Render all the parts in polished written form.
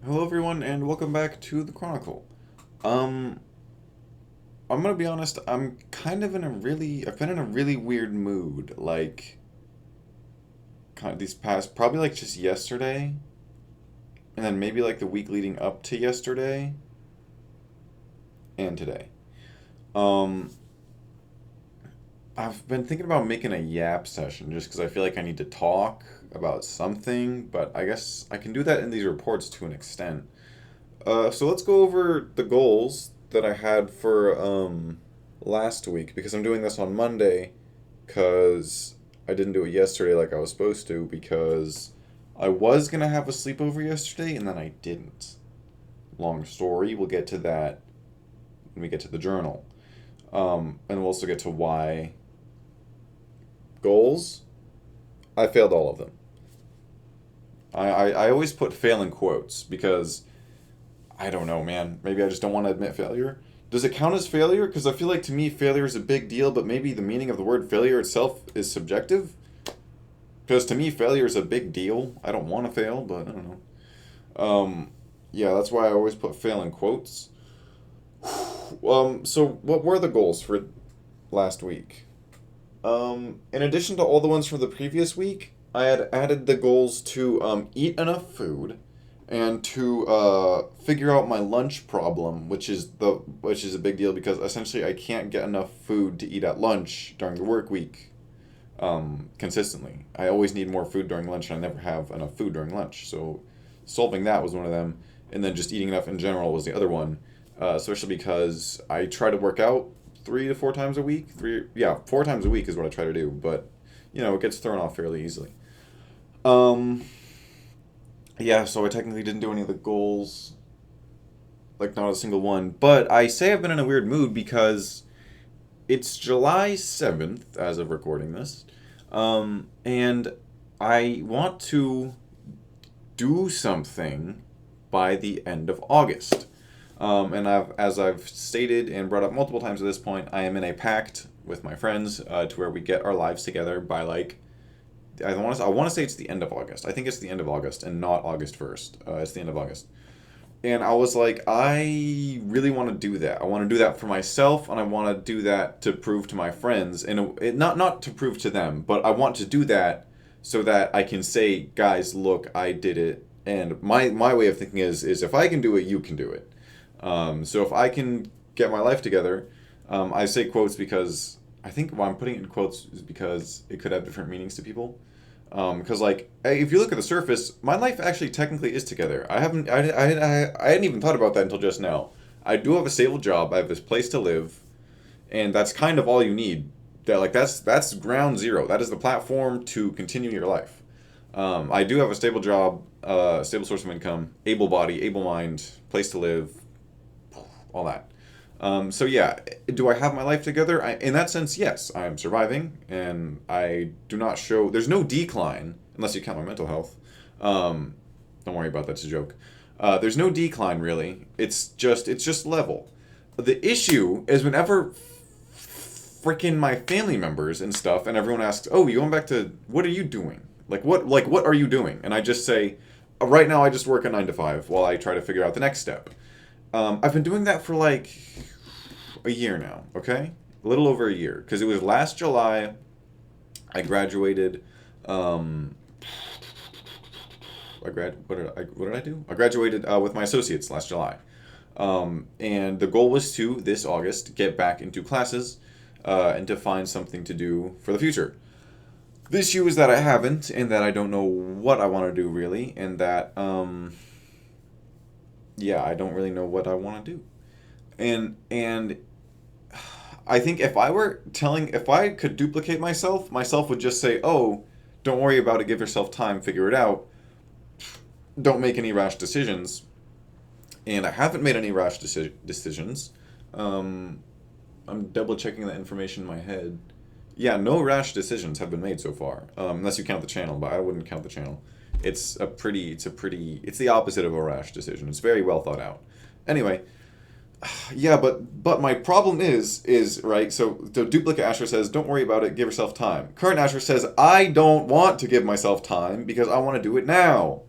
Hello everyone and welcome back to the Chronicle. Um, I'm gonna be honest, I've been in a really weird mood, like, kind of these past, probably like just yesterday, and then maybe like the week leading up to yesterday, and today. Um, I've been thinking about making a yap session just because I feel like I need to talk about something, but I guess I can do that in these reports to an extent. So let's go over the goals that I had for last week because I'm doing this on Monday because I didn't do it yesterday like I was supposed to because I was gonna have a sleepover yesterday and then I didn't. Long story. We'll get to that when we get to the journal, and we'll also get to why goals. I failed all of them. I always put fail in quotes because I don't know, man. Maybe I just don't want to admit failure. Does it count as failure? Because I feel like to me, failure is a big deal, but maybe the meaning of the word failure itself is subjective. Because to me, failure is a big deal. I don't want to fail, but I don't know. Yeah, that's why I always put fail in quotes. So what were the goals for last week? In addition to all the ones from the previous week, I had added the goals to eat enough food and to figure out my lunch problem, which is a big deal because essentially I can't get enough food to eat at lunch during the work week consistently. I always need more food during lunch, and I never have enough food during lunch. So solving that was one of them, and then just eating enough in general was the other one. Especially because I try to work out 3 to 4 times a week. 4 times a week is what I try to do, but it gets thrown off fairly easily. Um, yeah, so I technically didn't do any of the goals, like not a single one. But I say I've been in a weird mood because it's July 7th as of recording this. And I want to do something by the end of August. And as I've stated and brought up multiple times at this point, I am in a pact with my friends to where we get our lives together by like I want to say it's the end of August. I think it's the end of August and not August 1st. It's the end of August. And I was like, I really want to do that. I want to do that for myself, and I want to do that to prove to my friends, and not to prove to them, but I want to do that so that I can say, guys, look, I did it. And my way of thinking is if I can do it, you can do it. So if I can get my life together, I say quotes because I think why I'm putting it in quotes is because it could have different meanings to people. Because like if you look at the surface, my life actually technically is together. I hadn't even thought about that until just now. I do have a stable job. I have this place to live, and that's kind of all you need. That's ground zero. That is the platform to continue your life. I do have a stable job, stable source of income, able body, able mind, place to live, all that. So yeah, do I have my life together? In that sense, yes, I am surviving, and I do not show. There's no decline unless you count my mental health. Um, don't worry about that. It's a joke. There's no decline really. It's just level. The issue is whenever freaking my family members and stuff, and everyone asks, "Oh, you going back to what are you doing? Like what are you doing?" And I just say, "Right now, I just work a 9 to 5 while I try to figure out the next step." I've been doing that for like a year now, okay? A little over a year. Because it was last July I graduated. Um, what did I do? I graduated with my associates last July. And the goal was to, this August, get back into classes and to find something to do for the future. The issue is that I haven't, and that I don't know what I want to do really, and that, yeah, I don't really know what I want to do. And I think if I could duplicate myself would just say, "Oh, don't worry about it. Give yourself time. Figure it out. Don't make any rash decisions." And I haven't made any rash decisions. Um, I'm double checking that information in my head. Yeah, no rash decisions have been made so far, unless you count the channel. But I wouldn't count the channel. It's the opposite of a rash decision. It's very well thought out. Anyway, yeah, but my problem is right. So the duplicate Asher says, "Don't worry about it. Give yourself time." Current Asher says, "I don't want to give myself time because I want to do it now."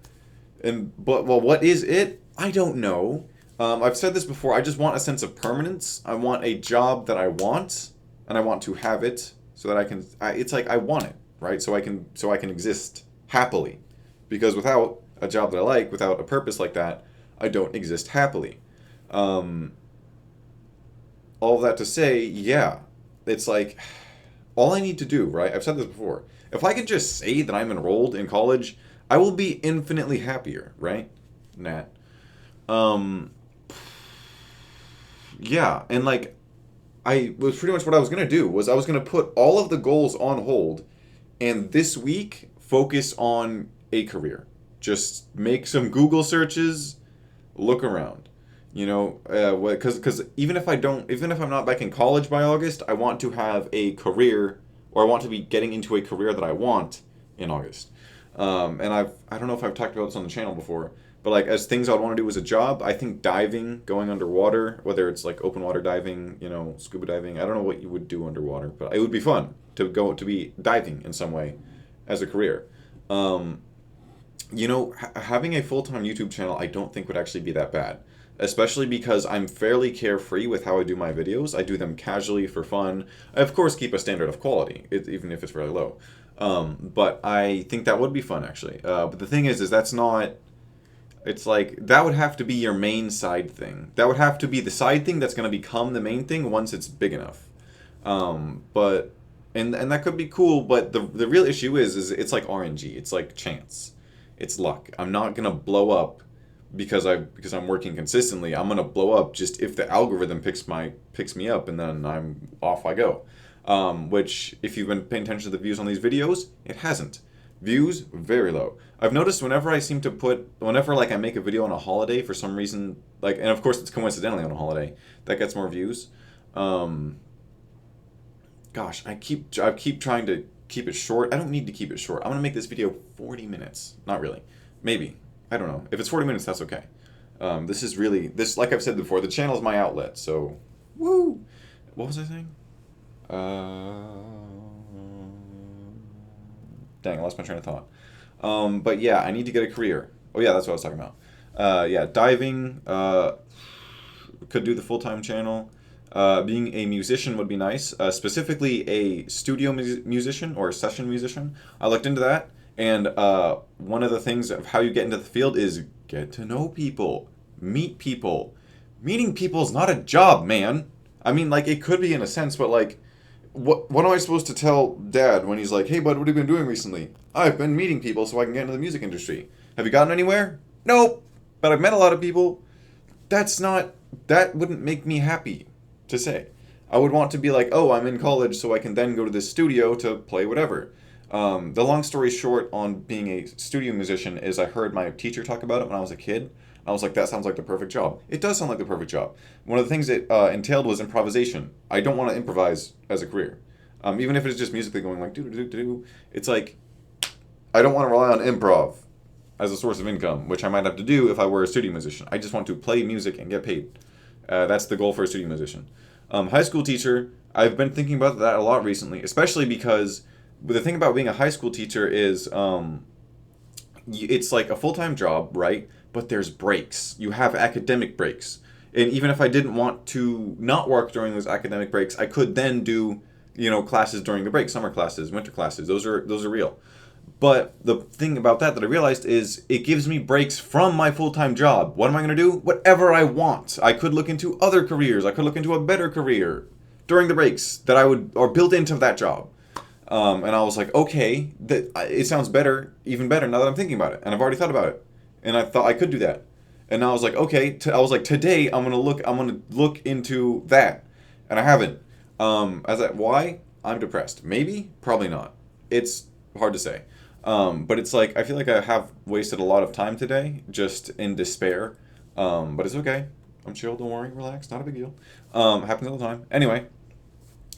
And but well, what is it? I don't know. I've said this before. I just want a sense of permanence. I want a job that I want, and I want to have it so that I can. It's like I want it, right? So I can exist happily, because without a job that I like, without a purpose like that, I don't exist happily. Um, all of that to say, yeah, it's like all I need to do, right? I've said this before. If I could just say that I'm enrolled in college, I will be infinitely happier, right? Nat. Um, yeah, and like I was pretty much what I was gonna do was I was gonna put all of the goals on hold, and this week focus on a career. Just make some Google searches, look around. Because even if I'm not back in college by August, I want to have a career, or I want to be getting into a career that I want in August. And I don't know if I've talked about this on the channel before, but like as things I'd want to do as a job, I think diving, going underwater, whether it's like open water diving, scuba diving. I don't know what you would do underwater, but it would be fun to go to be diving in some way as a career. Um, having a full time YouTube channel, I don't think would actually be that bad. Especially because I'm fairly carefree with how I do my videos. I do them casually for fun. I, of course, keep a standard of quality, even if it's really low. But I think that would be fun, actually. But the thing is that's not. It's like, that would have to be your main side thing. That would have to be the side thing that's going to become the main thing once it's big enough. But and that could be cool, but the real issue is it's like RNG. It's like chance. It's luck. I'm not gonna blow up because I'm working consistently. I'm gonna blow up just if the algorithm picks me up, and then I'm off I go. Which, if you've been paying attention to the views on these videos, it hasn't. Views very low. I've noticed whenever like I make a video on a holiday for some reason, like, and of course it's coincidentally on a holiday, that gets more views. Um, Gosh, I keep trying to keep it short. I don't need to keep it short. I'm gonna make this video 40 minutes. Not really. Maybe. I don't know. If it's 40 minutes, that's okay. This is really this. Like I've said before, the channel is my outlet. So, woo. What was I saying? Dang, I lost my train of thought. But yeah, I need to get a career. Oh yeah, that's what I was talking about. Yeah, diving. Could do the full time channel. Being a musician would be nice, specifically a studio musician or a session musician. I looked into that, and one of the things of how you get into the field is get to know people, meet people. Meeting people is not a job, man. I mean, like, it could be in a sense, but like, what am I supposed to tell Dad when he's like, "Hey, bud, what have you been doing recently?" "I've been meeting people so I can get into the music industry." "Have you gotten anywhere?" "Nope, but I've met a lot of people." That wouldn't make me happy to say. I would want to be like, oh, I'm in college, so I can then go to this studio to play whatever. The long story short on being a studio musician is I heard my teacher talk about it when I was a kid. I was like, that sounds like the perfect job. It does sound like the perfect job. One of the things it entailed was improvisation. I don't want to improvise as a career. Even if it's just musically going like, do. It's like, I don't want to rely on improv as a source of income, which I might have to do if I were a studio musician. I just want to play music and get paid. That's the goal for a studio musician. High school teacher, I've been thinking about that a lot recently, especially because the thing about being a high school teacher is it's like a full-time job, right? But there's breaks. You have academic breaks. And even if I didn't want to not work during those academic breaks, I could then do, classes during the break, summer classes, winter classes. Those are real. But the thing about that I realized is it gives me breaks from my full-time job. What am I going to do? Whatever I want. I could look into other careers. I could look into a better career during the breaks that or built into that job. And I was like, okay, it sounds better, even better now that I'm thinking about it. And I've already thought about it. And I thought I could do that. And I was like, okay, today I'm going to look into that. And I haven't. Why? I'm depressed. Maybe? Probably not. It's hard to say. But it's like, I feel like I have wasted a lot of time today just in despair. But it's okay. I'm chill, don't worry, relax, not a big deal. Happens all the time. Anyway,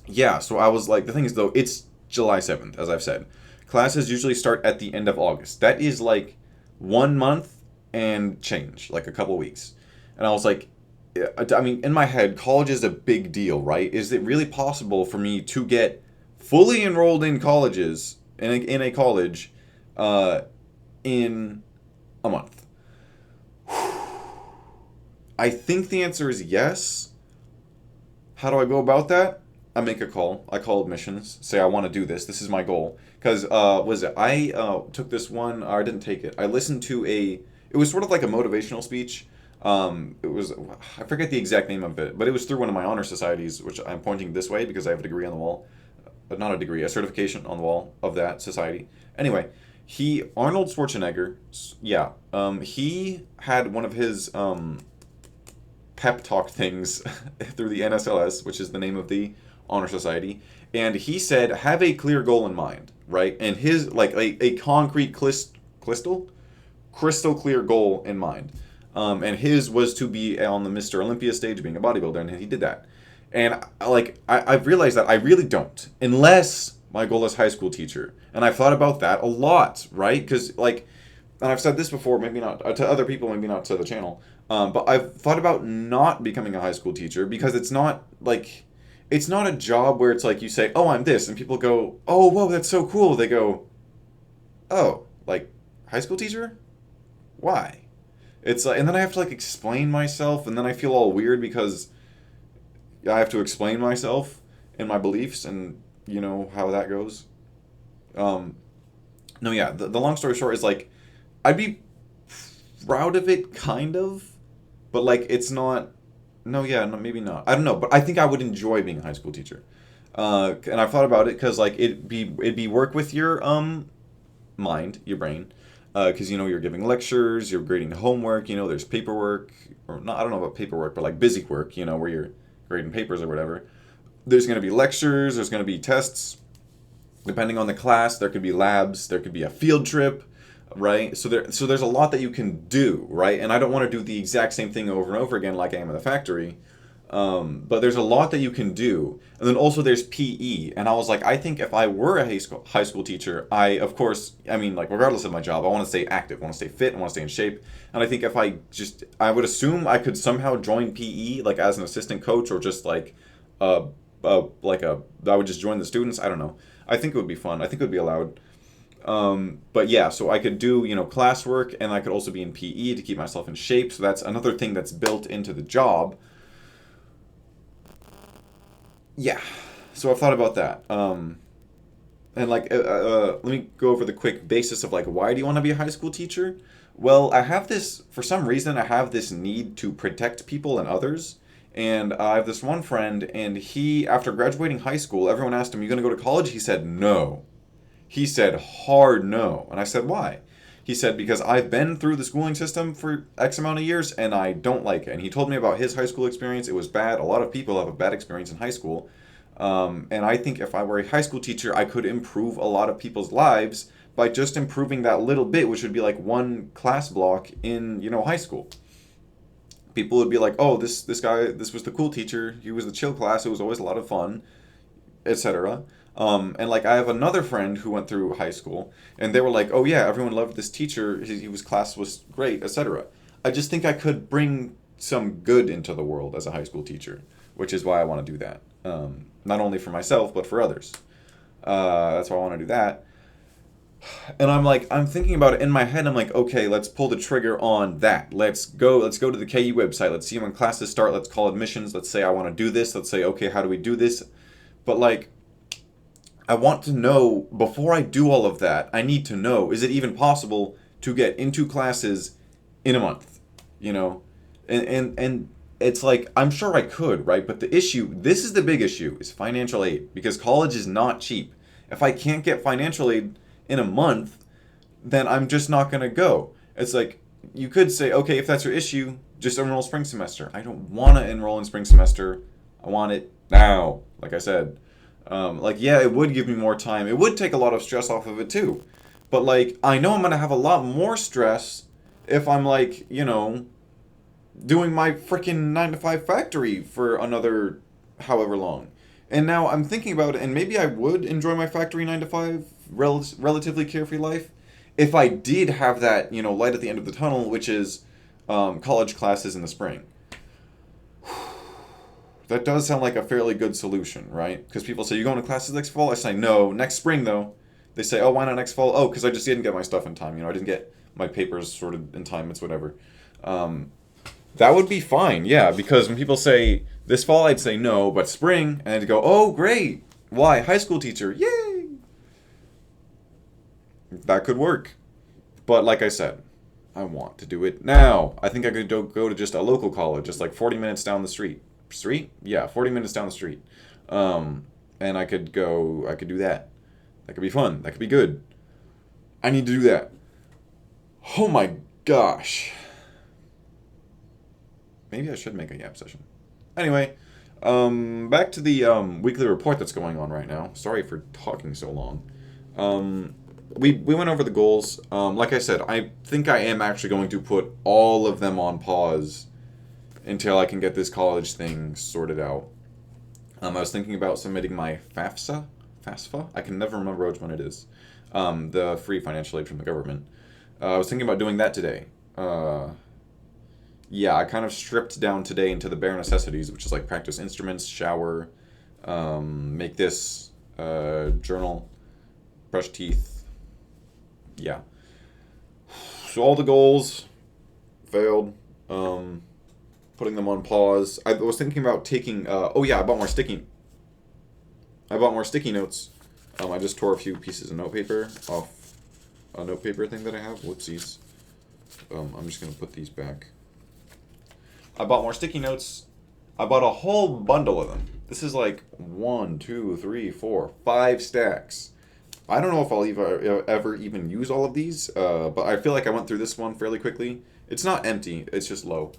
yeah, so I was like, the thing is though, it's July 7th, as I've said. Classes usually start at the end of August. That is like 1 month and change, like a couple weeks. And I was like, I mean, in my head, college is a big deal, right? Is it really possible for me to get fully enrolled in colleges, in a college, in a month? I think the answer is yes. How do I go about that? I make a call. I call admissions. Say I want to do this. This is my goal. Because was it? I took this one. Or I didn't take it. I listened to a. It was sort of like a motivational speech. It was. I forget the exact name of it, but it was through one of my honor societies, which I'm pointing this way because I have a degree on the wall. Not a degree, a certification on the wall of that society. Anyway, Arnold Schwarzenegger. Yeah. He had one of his pep talk things through the NSLS, which is the name of the honor society, and he said have a clear goal in mind, right? And his like a concrete crystal clear goal in mind. And his was to be on the Mr. Olympia stage, being a bodybuilder, and he did that. And I've realized that I really don't, unless my goal is high school teacher. And I've thought about that a lot, right? Because and I've said this before, maybe not to other people, maybe not to the channel. But I've thought about not becoming a high school teacher because it's not a job where it's like you say, oh, I'm this, and people go, oh, whoa, that's so cool. They go, oh, like high school teacher? Why? It's like, and then I have to explain myself, and then I feel all weird because I have to explain myself and my beliefs, and you know how that goes. Um, no, yeah, the long story short is I'd be proud of it, kind of, but it's not. No, yeah, no, maybe not. I don't know, but I think I would enjoy being a high school teacher. And I've thought about it because it'd be work with your mind, your brain, because you're giving lectures, you're grading homework, there's paperwork, or not. I don't know about paperwork, but busy work, where you're grading papers or whatever. There's going to be lectures, there's going to be tests. Depending on the class, there could be labs, there could be a field trip, right? So there's a lot that you can do, right? And I don't want to do the exact same thing over and over again like I am in the factory. But there's a lot that you can do. And then also there's PE. And I was like, I think if I were a high school teacher, of course, regardless of my job, I want to stay active, I want to stay fit, I want to stay in shape. And I think if I would assume I could somehow join PE, as an assistant coach, or just I would just join the students. I don't know. I think it would be fun. I think it would be allowed. But yeah, so I could do, classwork, and I could also be in PE to keep myself in shape. So that's another thing that's built into the job. Yeah. So I've thought about that. And let me go over the quick basis of why do you want to be a high school teacher? Well, for some reason, I have this need to protect people and others. And I have this one friend, and he, after graduating high school, everyone asked him, you going to go to college? He said, no. He said, hard no. And I said, why? He said, because I've been through the schooling system for X amount of years, and I don't like it. And he told me about his high school experience. It was bad. A lot of people have a bad experience in high school. And I think if I were a high school teacher, I could improve a lot of people's lives by just improving that little bit, which would be one class block in, high school. People would be like, oh, this guy, this was the cool teacher. He was the chill class. It was always a lot of fun, etc. And I have another friend who went through high school, and they were like, oh yeah, everyone loved this teacher. His class was great, etc. I just think I could bring some good into the world as a high school teacher, which is why I want to do that. Not only for myself, but for others. That's why I want to do that. And I'm thinking about it in my head. I'm like, okay, let's pull the trigger on that. Let's go to the KU website. Let's see when classes start. Let's call admissions. Let's say I want to do this. Let's say, okay, how do we do this? But I want to know, before I do all of that, I need to know, is it even possible to get into classes in a month? And it's I'm sure I could, right? But this is the big issue, is financial aid, because college is not cheap. If I can't get financial aid in a month, then I'm just not going to go. It's you could say, okay, if that's your issue, just enroll spring semester. I don't want to enroll in spring semester. I want it now, like I said. Yeah, it would give me more time. It would take a lot of stress off of it too. But I know I'm going to have a lot more stress if I'm doing my freaking 9 to 5 factory for another however long. And now I'm thinking about it, and maybe I would enjoy my factory 9 to 5 relatively carefree life if I did have that, light at the end of the tunnel, which is college classes in the spring. That does sound like a fairly good solution, right? Because people say, you going to classes next fall? I say, no, next spring, though. They say, oh, why not next fall? Oh, because I just didn't get my stuff in time. I didn't get my papers sorted in time. It's whatever. That would be fine, yeah, because when people say this fall, I'd say no, but spring, and I'd go, oh, great. Why? High school teacher. Yay! That could work. But like I said, I want to do it now. I think I could go to just a local college, just like 40 minutes down the street. Street? Yeah, 40 minutes down the street. And I could do that. That could be fun. That could be good. I need to do that. Oh my gosh. Maybe I should make a yap session. Anyway, back to the weekly report that's going on right now. Sorry for talking so long. We went over the goals. Like I said, I think I am actually going to put all of them on pause until I can get this college thing sorted out. I was thinking about submitting my FAFSA? I can never remember which one it is. The free financial aid from the government. I was thinking about doing that today. Yeah, I kind of stripped down today into the bare necessities, which is like practice instruments, shower, make this journal, brush teeth. Yeah. So all the goals failed. Putting them on pause. I was thinking about taking. Oh yeah, I bought more sticky. I bought more sticky notes. I just tore a few pieces of notepaper off a notepaper thing that I have. Whoopsies. I'm just gonna put these back. I bought more sticky notes. I bought a whole bundle of them. This is like 1, 2, 3, 4, 5 stacks. I don't know if I'll ever even use all of these, but I feel like I went through this one fairly quickly. It's not empty, it's just low.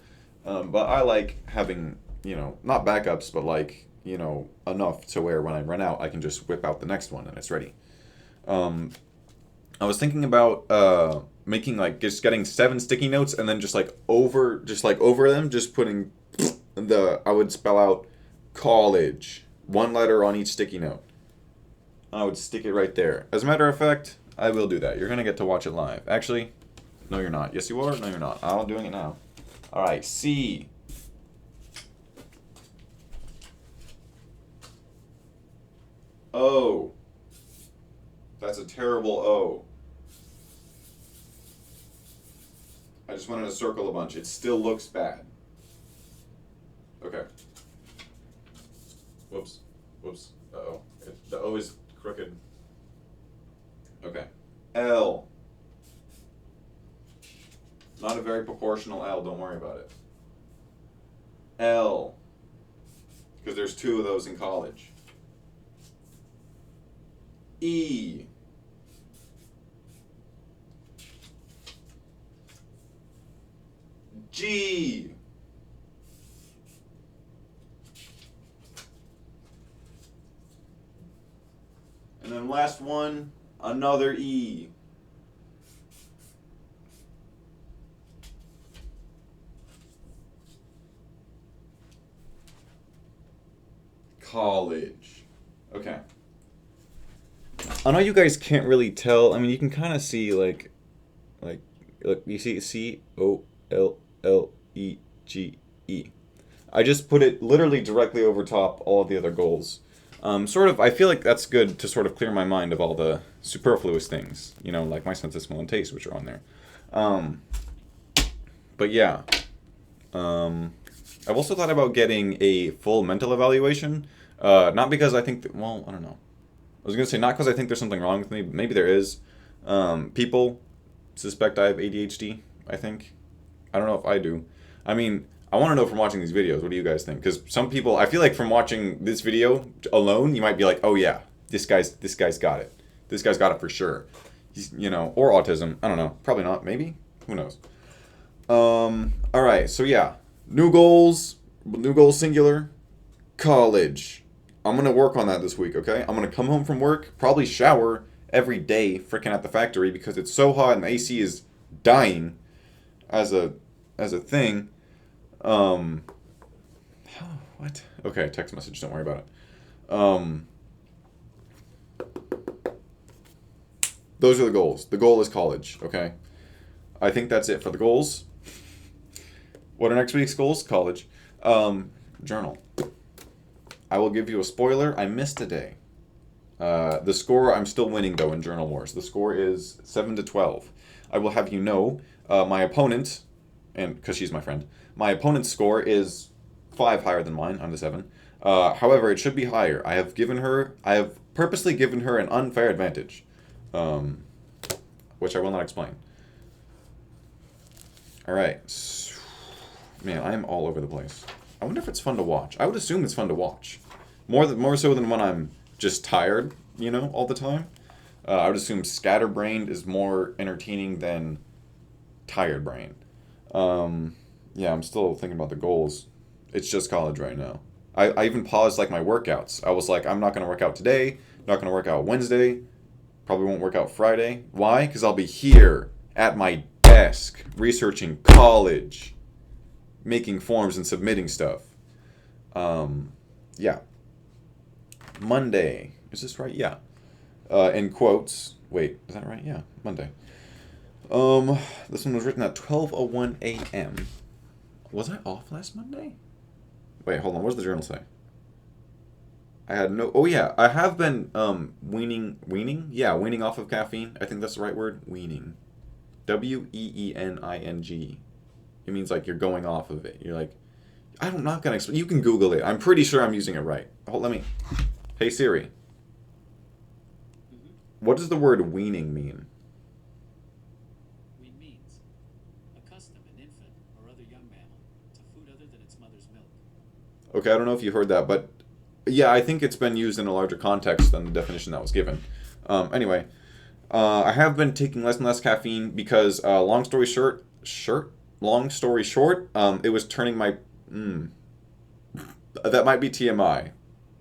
But I like having, not backups, but like, enough to where when I run out, I can just whip out the next one and it's ready. I was thinking about making like just getting 7 sticky notes and then just over them, just putting I would spell out college, 1 letter on each sticky note. I would stick it right there. As a matter of fact, I will do that. You're gonna get to watch it live. Actually, no, you're not. Yes, you are. No, you're not. I'm doing it now. All right, C. O. That's a terrible O. I just wanted to circle a bunch. It still looks bad. Okay. Whoops. Whoops. Uh-oh. The O is crooked. Okay. L. Not a very proportional L. Don't worry about it. L. Because there's 2 of those in college. E. G. And then last one, another E. College. Okay. I know you guys can't really tell. I mean, you can kind of see like you see COLLEGE. I just put it literally directly over top all of the other goals. I feel like that's good to sort of clear my mind of all the superfluous things, like my sense of smell and taste, which are on there. But yeah, I've also thought about getting a full mental evaluation. Not because I think, I don't know. I was going to say not because I think there's something wrong with me, but maybe there is. People suspect I have ADHD, I think. I don't know if I do. I mean, I want to know from watching these videos, what do you guys think? Because some people, I feel like from watching this video alone, you might be like, oh yeah, this guy's got it. This guy's got it for sure. He's, or autism. I don't know. Probably not. Maybe. Who knows? All right. So yeah, new goals singular, college. I'm going to work on that this week, okay? I'm going to come home from work, probably shower every day freaking at the factory because it's so hot and the AC is dying as a thing. What? Okay, text message, don't worry about it. Those are the goals. The goal is college, okay? I think that's it for the goals. What are next week's goals? College. Journal. I will give you a spoiler. I missed a day. The score, I'm still winning, though, in Journal Wars. The score is 7-12. I will have you know, my opponent and because she's my friend. My opponent's score is 5 higher than mine. I'm the 7. However, it should be higher. I have purposely given her an unfair advantage, um, which I will not explain. All right, man, I am all over the place. I wonder if it's fun to watch. I would assume it's fun to watch, more so than when I'm just tired, all the time. I would assume scatterbrained is more entertaining than tired brain. Yeah, I'm still thinking about the goals. It's just college right now. I even paused like my workouts. I was like, I'm not gonna work out today. Not gonna work out Wednesday. Probably won't work out Friday. Why? Because I'll be here at my desk researching college, making forms and submitting stuff. Yeah. Monday. Is this right? Yeah. In quotes. Wait, is that right? Yeah, Monday. This one was written at 12:01 a.m. Was I off last Monday? Wait, hold on. What does the journal say? I had no. Oh yeah, I have been weaning. Yeah, weaning off of caffeine. I think that's the right word. Weaning. Weening. It means like you're going off of it. You're like, I'm not gonna explain. You can Google it. I'm pretty sure I'm using it right. Hold. Let me. Hey Siri. What does the word weaning mean? Wean means accustom an infant or other young mammal to food other than its mother's milk. Okay, I don't know if you heard that, but yeah, I think it's been used in a larger context than the definition that was given. Anyway, I have been taking less and less caffeine because, long story short, it was turning my, that might be TMI.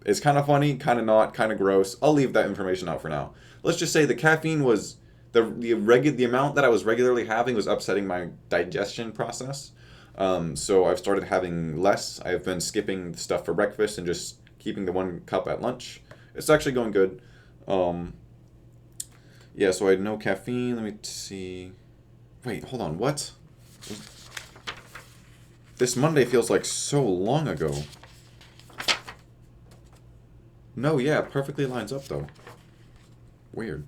It's kind of funny, kind of not, kind of gross. I'll leave that information out for now. Let's just say the caffeine was the amount that I was regularly having was upsetting my digestion process. So I've started having less. I've been skipping stuff for breakfast and just keeping the 1 cup at lunch. It's actually going good. Yeah, so I had no caffeine. Let me see. Wait, hold on. What? This Monday feels like so long ago. No, yeah, perfectly lines up though. Weird.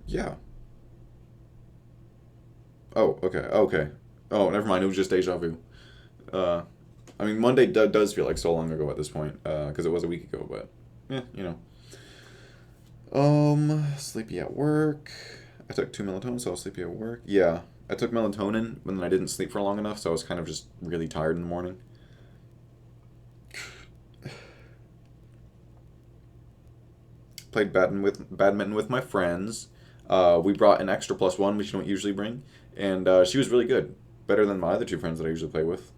Yeah. Oh, okay. Oh, never mind. It was just deja vu. Uh, I mean, Monday does feel like so long ago at this point, because it was a week ago, but, yeah. Sleepy at work. I took 2 melatonin, so I was sleepy at work. Yeah, I took melatonin, but then I didn't sleep for long enough, so I was kind of just really tired in the morning. Played badminton with my friends. We brought an extra +1, which you don't usually bring, and she was really good, better than my other 2 friends that I usually play with.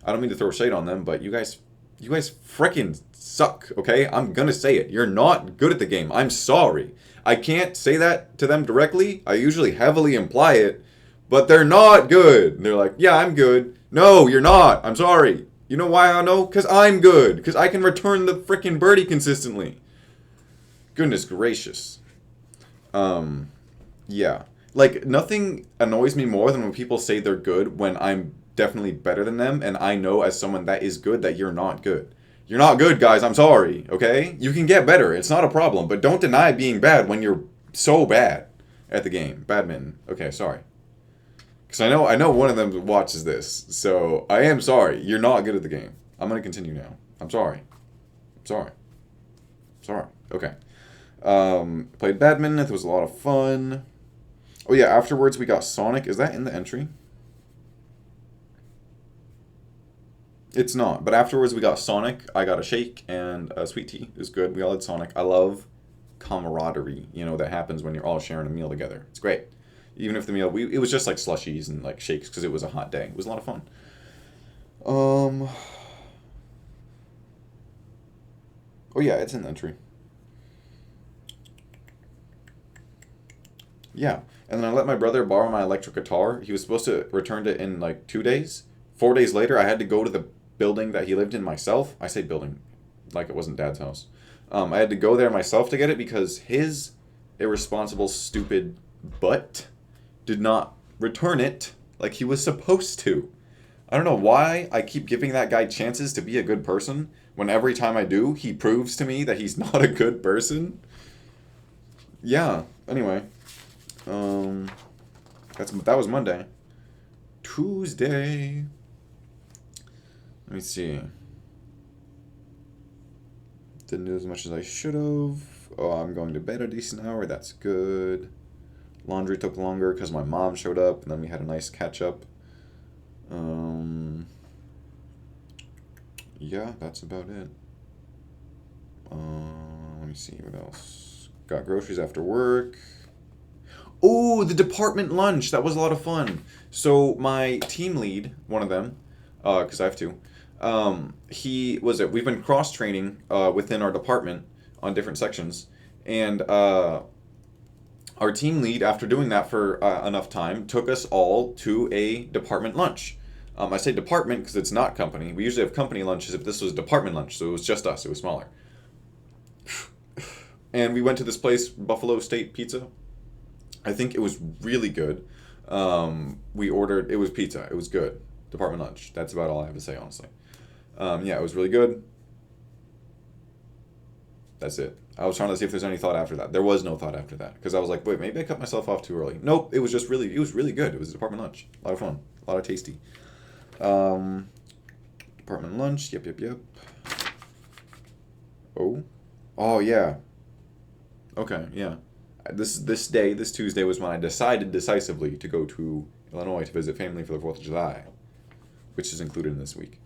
I don't mean to throw shade on them, but you guys freaking suck. Okay, I'm gonna say it. You're not good at the game. I'm sorry. I can't say that to them directly. I usually heavily imply it, but they're not good. And they're like, yeah, I'm good. No, you're not. I'm sorry. You know why I know? Because I'm good. Because I can return the freaking birdie consistently. Goodness gracious. Yeah. Like, nothing annoys me more than when people say they're good when I'm definitely better than them, and I know as someone that is good that you're not good. You're not good, guys. I'm sorry, okay? You can get better. It's not a problem, but don't deny being bad when you're so bad at the game. Badminton. Okay, sorry. Because I know one of them watches this, so I am sorry. You're not good at the game. I'm going to continue now. I'm sorry. Sorry. Okay. Played badminton. It was a lot of fun. Oh yeah, afterwards we got Sonic. Is that in the entry? It's not, but afterwards we got Sonic. I got a shake and a sweet tea. It was good. We all had Sonic. I love camaraderie, that happens when you're all sharing a meal together. It's great. Even if the meal, it was just like slushies and like shakes because it was a hot day. It was a lot of fun. Oh yeah, it's in the entry. Yeah, and then I let my brother borrow my electric guitar. He was supposed to return it in like 2 days. 4 days later, I had to go to the building that he lived in myself. I say building, like it wasn't Dad's house. I had to go there myself to get it because his irresponsible, stupid butt did not return it like he was supposed to. I don't know why I keep giving that guy chances to be a good person when every time I do, he proves to me that he's not a good person. Yeah, anyway. That was Monday. Tuesday. Let me see. Didn't do as much as I should have. Oh, I'm going to bed a decent hour. That's good. Laundry took longer because my mom showed up, and then we had a nice catch up. Yeah, that's about it. Let me see what else. Got groceries after work. Oh, the department lunch. That was a lot of fun. So my team lead, one of them, because I have two, we've been cross training within our department on different sections, and our team lead, after doing that for enough time, took us all to a department lunch. I say department because it's not company. We usually have company lunches if this was department lunch, so it was just us. It was smaller. And we went to this place, Buffalo State Pizza. I think it was really good. It was pizza. It was good. Department lunch. That's about all I have to say, honestly. Yeah, it was really good. That's it. I was trying to see if there's any thought after that. There was no thought after that because I was like, wait, maybe I cut myself off too early. Nope, it was really good. It was a department lunch. A lot of fun. A lot of tasty. Department lunch. Yep. Oh yeah. Okay, yeah. This Tuesday was when I decided decisively to go to Illinois to visit family for the 4th of July, which is included in this week.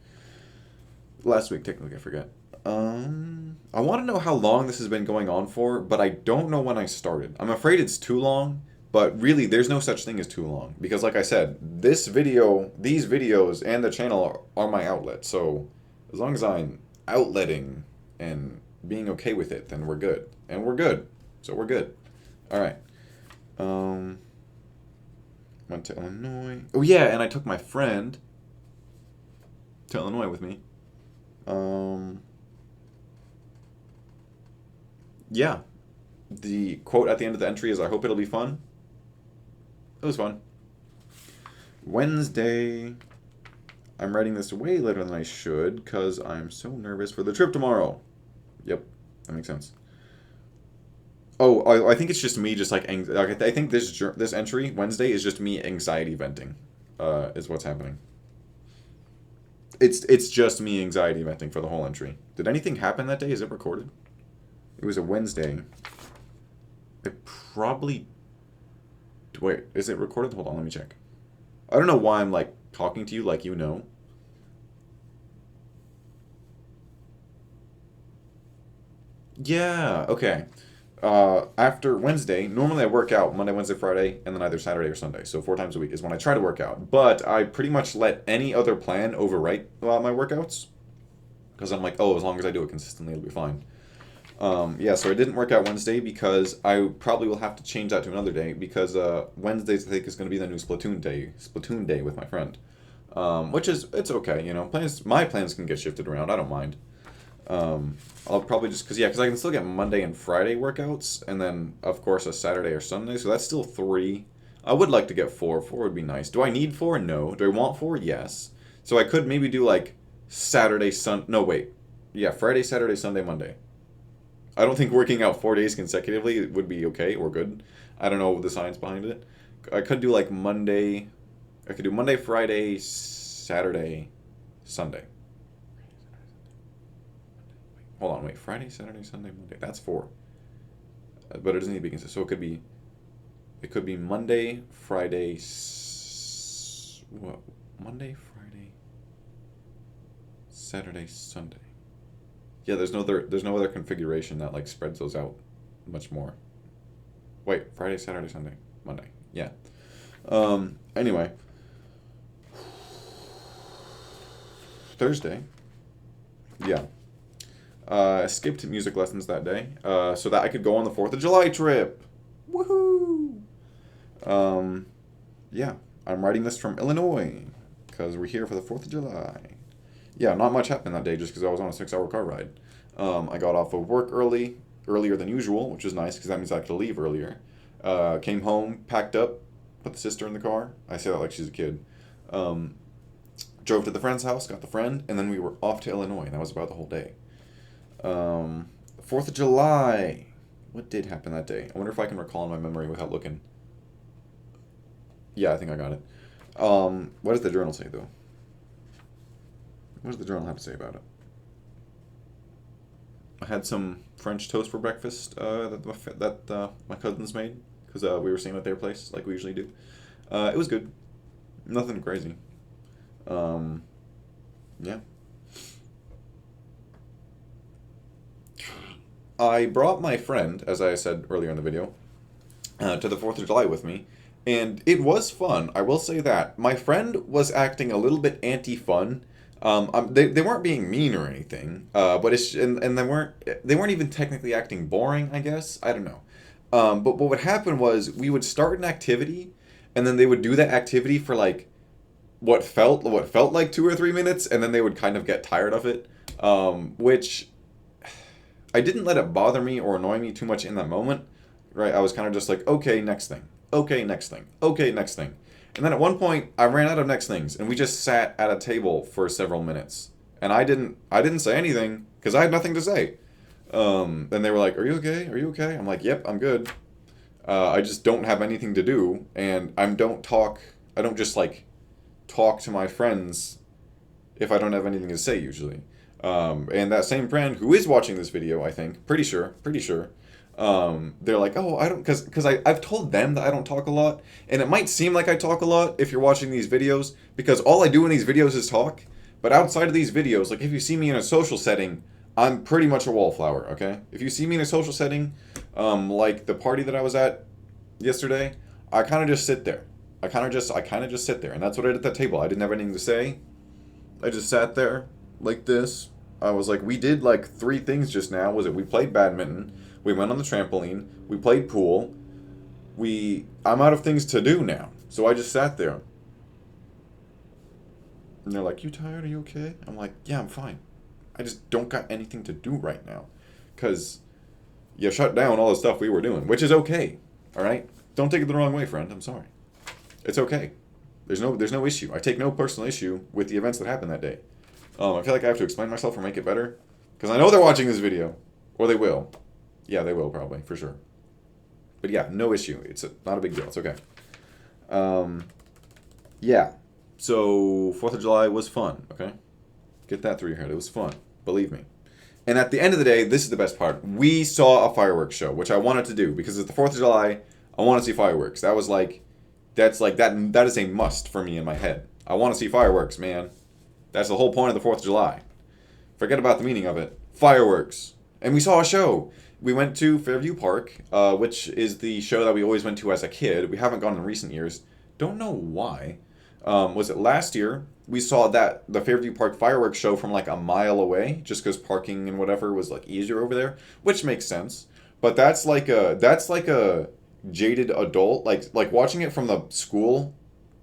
Last week, technically, I forget. I want to know how long this has been going on for, but I don't know when I started. I'm afraid it's too long, but really, there's no such thing as too long. Because like I said, these videos, and the channel are my outlet. So as long as I'm outletting and being okay with it, then we're good. And we're good. So we're good. All right. Went to Illinois. Oh yeah, and I took my friend to Illinois with me. Yeah. The quote at the end of the entry is, "I hope it'll be fun." It was fun. Wednesday. I'm writing this way later than I should because I'm so nervous for the trip tomorrow. Yep, that makes sense. Oh, I think it's just me, just like I think this entry Wednesday is just me anxiety venting, is what's happening. It's just me anxiety venting for the whole entry. Did anything happen that day? Is it recorded? It was a Wednesday. It probably. Wait, is it recorded? Hold on, let me check. I don't know why I'm like talking to you like you know. Yeah. Okay. After Wednesday, normally I work out Monday, Wednesday, Friday, and then either Saturday or Sunday. So 4 times a week is when I try to work out. But I pretty much let any other plan overwrite my workouts because I'm like, oh, as long as I do it consistently, it'll be fine. Yeah, so I didn't work out Wednesday because I probably will have to change that to another day because Wednesdays I think is going to be the new Splatoon day with my friend, which is it's okay, you know. My plans can get shifted around. I don't mind. I'll probably just because I can still get Monday and Friday workouts, and then of course a Saturday or Sunday. So that's still 3. I would like to get 4. 4 would be nice. Do I need 4? No. Do I want 4? Yes. So I could maybe do like Saturday, No, wait. Yeah, Friday, Saturday, Sunday, Monday. I don't think working out 4 days consecutively would be okay or good. I don't know the science behind it. I could do like Monday. I could do Monday, Friday, Saturday, Sunday. Hold on, wait. Friday, Saturday, Sunday, Monday. That's 4. But it doesn't need to be consistent. So it could be Monday, Friday, Monday, Friday, Saturday, Sunday. Yeah, there's no other configuration that like spreads those out much more. Wait, Friday, Saturday, Sunday, Monday. Yeah. Anyway. Thursday. Yeah. Skipped music lessons that day, so that I could go on the 4th of July trip. Woohoo! Yeah, I'm writing this from Illinois, because we're here for the 4th of July. Yeah, not much happened that day just because I was on a 6-hour car ride. I got off of work earlier than usual, which was nice because that means I have to leave earlier. Came home, packed up, put the sister in the car. I say that like she's a kid. Drove to the friend's house, got the friend, and then we were off to Illinois, and that was about the whole day. 4th of July. What did happen that day? I wonder if I can recall in my memory without looking. Yeah, I think I got it. What does the journal say, though? What does the journal have to say about it? I had some French toast for breakfast that my cousins made because we were staying at their place like we usually do. It was good. Nothing crazy. Um, yeah. I brought my friend, as I said earlier in the video, to the 4th of July with me, and it was fun. I will say that. My friend was acting a little bit anti-fun. They weren't being mean or anything, but and they weren't even technically acting boring, I guess. I don't know. But what would happen was we would start an activity, and then they would do that activity for like what felt like 2 or 3 minutes, and then they would kind of get tired of it. Which I didn't let it bother me or annoy me too much in that moment, right? I was kind of just like, okay, next thing. Okay, next thing. Okay, next thing. And then at one point, I ran out of next things, and we just sat at a table for several minutes. And I didn't say anything because I had nothing to say. And they were like, "Are you okay? Are you okay?" I'm like, "Yep, I'm good. I just don't have anything to do, and I don't talk. I don't just like talk to my friends if I don't have anything to say usually." And that same friend who is watching this video, I think, pretty sure, they're like, "Oh, I don't," because I've told them that I don't talk a lot, and it might seem like I talk a lot if you're watching these videos, because all I do in these videos is talk. But outside of these videos, like if you see me in a social setting, I'm pretty much a wallflower. Okay, if you see me in a social setting, like the party that I was at yesterday, I kind of just sit there. I kind of just sit there, and that's what I did at that table. I didn't have anything to say. I just sat there like this. I was like, we did like 3 things just now. Was it we played badminton, we went on the trampoline, we played pool. I'm out of things to do now, so I just sat there. And they're like, "You tired? Are you okay?" I'm like, "Yeah, I'm fine. I just don't got anything to do right now, cause you shut down all the stuff we were doing, which is okay. All right, don't take it the wrong way, friend. I'm sorry. It's okay. There's no issue. I take no personal issue with the events that happened that day. I feel like I have to explain myself or make it better, because I know they're watching this video, or they will. Yeah, they will probably for sure. But yeah, no issue. Not a big deal. It's okay. Yeah. So 4th of July was fun. Okay, get that through your head. It was fun. Believe me. And at the end of the day, this is the best part. We saw a fireworks show, which I wanted to do because it's the 4th of July. I want to see fireworks. That is a must for me in my head. I want to see fireworks, man. That's the whole point of the 4th of July. Forget about the meaning of it. Fireworks. And we saw a show. We went to Fairview Park, which is the show that we always went to as a kid. We haven't gone in recent years. Don't know why. Was it last year? We saw the Fairview Park fireworks show from like a mile away, just because parking and whatever was like easier over there, which makes sense. But that's like a jaded adult, like watching it from the school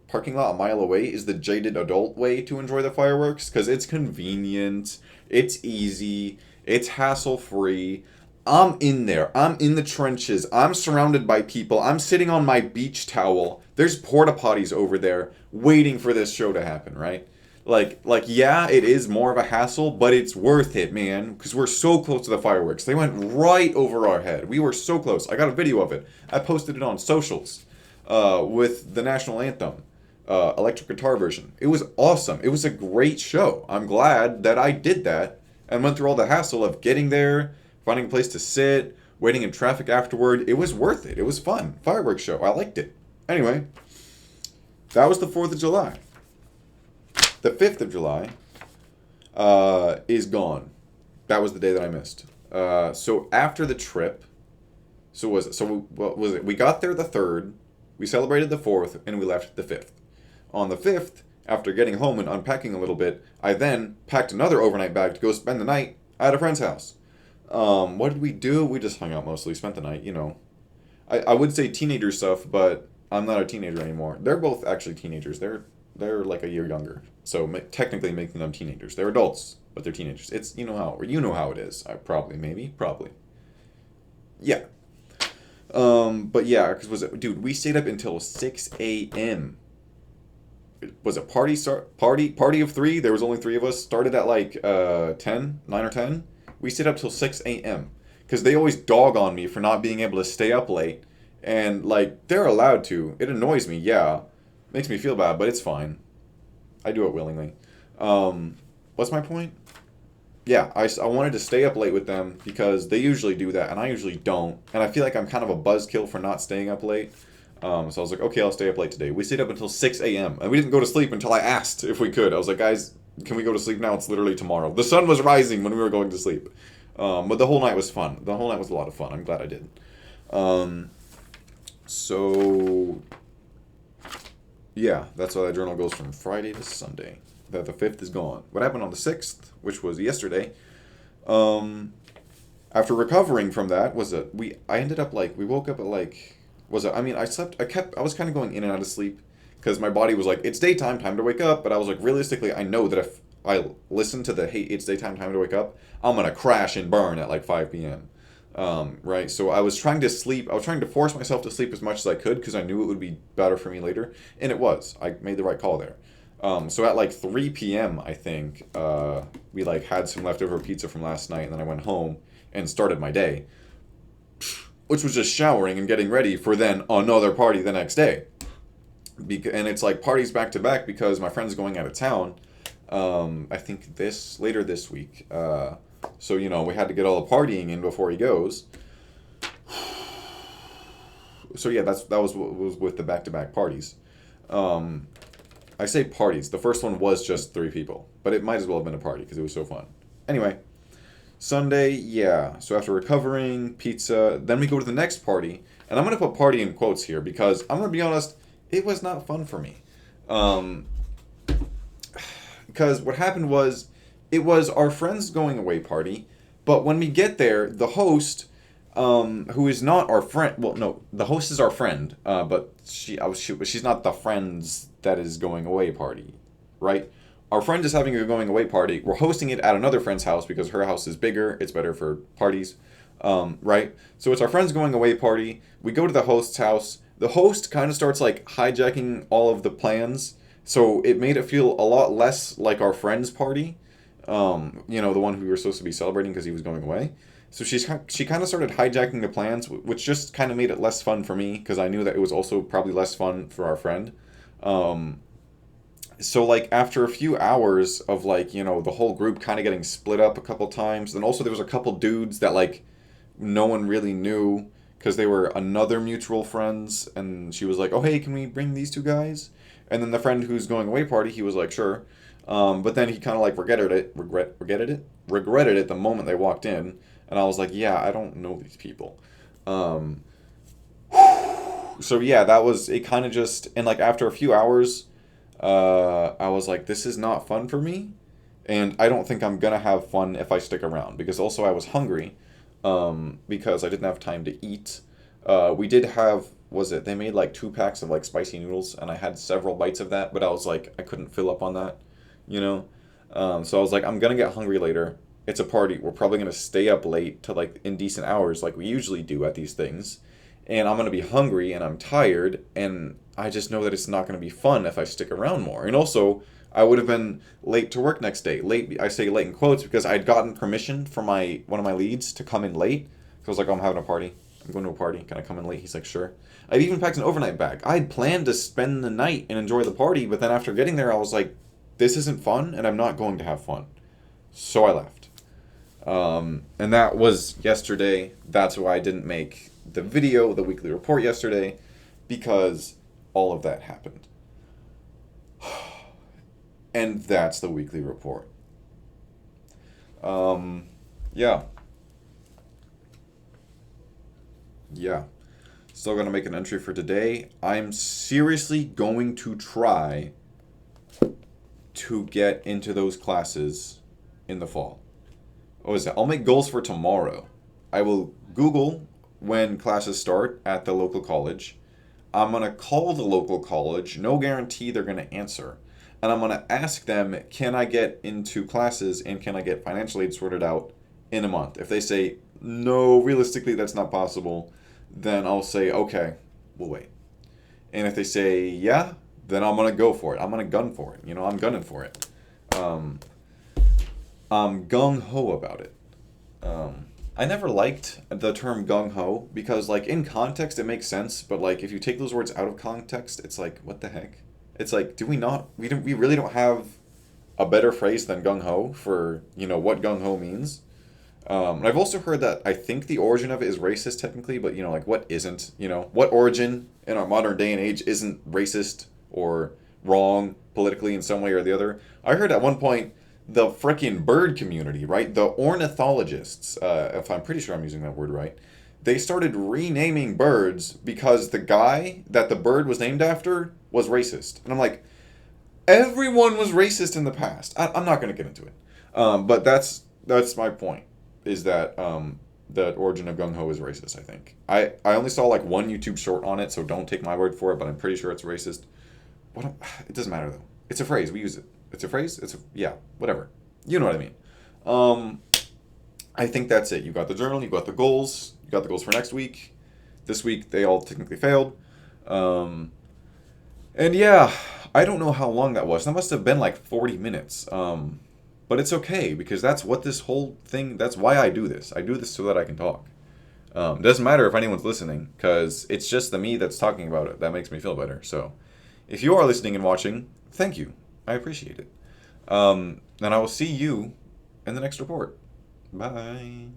parking lot a mile away is the jaded adult way to enjoy the fireworks, because it's convenient, it's easy, it's hassle free. I'm in there. I'm in the trenches. I'm surrounded by people. I'm sitting on my beach towel. There's porta potties over there waiting for this show to happen, right? Yeah, it is more of a hassle, but it's worth it, man, because we're so close to the fireworks. They went right over our head. We were so close. I got a video of it. I posted it on socials with the national anthem, electric guitar version. It was awesome. It was a great show. I'm glad that I did that and went through all the hassle of getting there, finding a place to sit, waiting in traffic afterward. It was worth it. It was fun. Fireworks show. I liked it. Anyway, that was the 4th of July. The 5th of July is gone. That was the day that I missed. So after the trip, what was it? We got there the 3rd, we celebrated the 4th, and we left the 5th. On the 5th, after getting home and unpacking a little bit, I then packed another overnight bag to go spend the night at a friend's house. What did we do? We just hung out mostly, spent the night, you know. I would say teenager stuff, but I'm not a teenager anymore. They're both actually teenagers. They're like a year younger, so technically making them teenagers. They're adults, but they're teenagers. It's you know how it is. Probably. Yeah. But yeah, because dude, we stayed up until 6 a.m. Was it party of 3? There was only 3 of us. Started at like 9 or 10. We stayed up till 6 a.m. because they always dog on me for not being able to stay up late, and like they're allowed to. It annoys me, yeah. Makes me feel bad, but it's fine. I do it willingly. What's my point? Yeah, I wanted to stay up late with them because they usually do that, and I usually don't. And I feel like I'm kind of a buzzkill for not staying up late. So I was like, okay, I'll stay up late today. We stayed up until 6 a.m. and we didn't go to sleep until I asked if we could. I was like, guys, can we go to sleep now? It's literally tomorrow. The sun was rising when we were going to sleep. But the whole night was fun. The whole night was a lot of fun. I'm glad I did. So yeah, that's why that journal goes from Friday to Sunday. That the 5th is gone. What happened on the 6th, which was yesterday, after recovering from that, I ended up we woke up at I was kind of going in and out of sleep because my body was like, it's daytime, time to wake up. But I was like, realistically, I know that if I listen to the, hey, it's daytime, time to wake up, I'm going to crash and burn at like 5 p.m. Right? So I was trying to sleep. I was trying to force myself to sleep as much as I could because I knew it would be better for me later. And it was. I made the right call there. So at like 3 p.m., I think, we had some leftover pizza from last night, and then I went home and started my day, which was just showering and getting ready for then another party the next day. And it's like parties back to back because my friend's going out of town, I think later this week. So, we had to get all the partying in before he goes. So yeah, that was what was with the back-to-back parties. I say parties. The first one was just 3 people, but it might as well have been a party because it was so fun. Anyway, Sunday, yeah. So after recovering, pizza, then we go to the next party, and I'm gonna put "party" in quotes here because I'm gonna be honest, it was not fun for me. Because what happened was, it was our friend's going away party, but when we get there, the host, who is not our friend. Well, no, the host is our friend, but she's not the friend's that is going away party, right? Our friend is having a going away party. We're hosting it at another friend's house because her house is bigger. It's better for parties, right? So it's our friend's going away party. We go to the host's house. The host kind of starts hijacking all of the plans, so it made it feel a lot less like our friend's party. The one who we were supposed to be celebrating because he was going away. So she kind of started hijacking the plans, which just kind of made it less fun for me because I knew that it was also probably less fun for our friend. So after a few hours of the whole group kind of getting split up a couple times, then also there was a couple dudes that no one really knew because they were another mutual friends, and she was like, oh hey, can we bring these 2 guys? And then the friend who's going away party, he was like, sure. But then he kind of regretted it the moment they walked in, and I was like, yeah, I don't know these people. So yeah, that was it. Kind of just, and after a few hours, I was like, this is not fun for me, and I don't think I'm gonna have fun if I stick around because also I was hungry, because I didn't have time to eat. We did have. They made 2 packs of spicy noodles, and I had several bites of that, but I was like, I couldn't fill up on that. So I was like, I'm gonna get hungry later. It's a party. We're probably gonna stay up late to indecent hours like we usually do at these things, and I'm gonna be hungry and I'm tired, and I just know that it's not gonna be fun if I stick around more. And also, I would have been late to work next day. Late, I say late in quotes because I'd gotten permission from one of my leads to come in late. So I was like, oh, I'm having a party. I'm going to a party. Can I come in late? He's like, sure. I've even packed an overnight bag. I had planned to spend the night and enjoy the party, but then after getting there, I was like, this isn't fun, and I'm not going to have fun. So I left. And that was yesterday. That's why I didn't make the video, the weekly report yesterday, because all of that happened. And that's the weekly report. Yeah. Yeah. Still gonna make an entry for today. I'm seriously going to try to get into those classes in the fall. What is that? I'll make goals for tomorrow. I will Google when classes start at the local college. I'm going to call the local college. No guarantee they're going to answer. And I'm going to ask them, can I get into classes and can I get financial aid sorted out in a month? If they say, no, realistically that's not possible, then I'll say, okay, we'll wait. And if they say, yeah, then I'm going to go for it. I'm going to gun for it. I'm gunning for it. I'm gung-ho about it. I never liked the term gung-ho because, in context, it makes sense. But, if you take those words out of context, it's like, what the heck? It's like, do we not? We really don't have a better phrase than gung ho for what gung ho means. And I've also heard that I think the origin of it is racist technically, but like what isn't? What origin in our modern day and age isn't racist or wrong politically in some way or the other? I heard at one point the frickin' bird community, right? The ornithologists, if I'm pretty sure I'm using that word right, they started renaming birds because the guy that the bird was named after was racist. And I'm like, everyone was racist in the past. I'm not going to get into it. But that's my point. Is that the origin of gung ho is racist? I think I only saw like one YouTube short on it, so don't take my word for it. But I'm pretty sure it's racist. It doesn't matter though. It's a phrase. We use it. It's a phrase. Yeah, whatever. You know what I mean. Um, I think that's it. You got the journal. You got the goals. You got the goals for next week. This week they all technically failed. Um, and yeah, I don't know how long that was. That must have been like 40 minutes. But it's okay because that's what this whole thing, that's why I do this. I do this so that I can talk. It doesn't matter if anyone's listening because it's just the me that's talking about it that makes me feel better. So if you are listening and watching, thank you. I appreciate it. And I will see you in the next report. Bye.